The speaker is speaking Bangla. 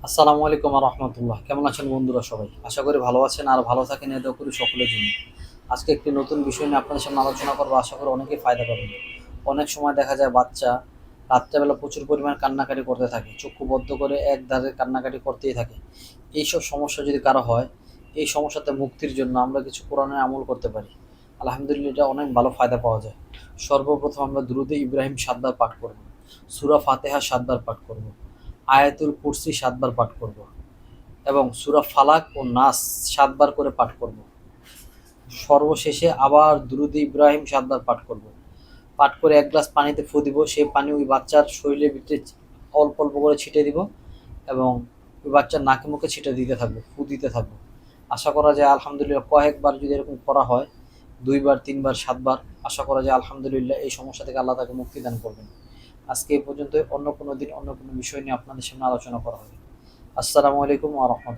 আসসালামু আলাইকুম রহমতুল্লাহ। কেমন আছেন বন্ধুরা? সবাই আশা করি ভালো আছেন আর ভালো থাকেন, এ দোয়া করি সকলের জন্য। আজকে একটি নতুন বিষয় নিয়ে আপনাদের সামনে আলোচনা করবো, আশা করি অনেকেই ফায়দা পাবেন। অনেক সময় দেখা যায় বাচ্চা রাত্রেবেলা প্রচুর পরিমাণ কান্নাকাটি করতে থাকে, চক্ষু বদ্ধ করে এক ধারে কান্নাকাটি করতেই থাকে। এইসব সমস্যা যদি কারো হয়, এই সমস্যাতে মুক্তির জন্য আমরা কিছু কোরআনের আমল করতে পারি। আলহামদুলিল্লাহ, এটা অনেক ভালো ফায়দা পাওয়া যায়। সর্বপ্রথম আমরা দুরূদে ইব্রাহিম ৭ বার পাঠ করব, সূরা ফাতিহা ৭ বার পাঠ করব, আয়াতুল কুরসি ৭ বার পাঠ করব এবং সূরা ফালাক ও নাস ৭ বার করে পাঠ করব। সর্বশেষে আবার দুরূদ ইব্রাহিম ৭ বার পাঠ করব। পাঠ করে ১ গ্লাস পানিতে ফু দিব, সেই পানি ওই বাচ্চার শরীরের ভিতরে অল্প অল্প করে ছিটিয়ে দিব এবং ওই বাচ্চার নাকে মুখে ছিটিয়ে দিতে থাকবো, ফু দিতে থাকবো। আশা করা যায় আলহামদুলিল্লাহ কয়েকবার যদি এরকম করা হয়, ২ বার, ৩ বার, ৭ বার, আশা করা যায় আলহামদুলিল্লাহ এই সমস্যা থেকে আল্লাহ তাকে মুক্তি দান করবেন। আজকে এই পর্যন্তই। অন্য কোনো দিন অন্য কোনো বিষয় নিয়ে আপনাদের সামনে আলোচনা করা হবে। আসসালামু আলাইকুম ওয়া রাহমাতুল্লাহ।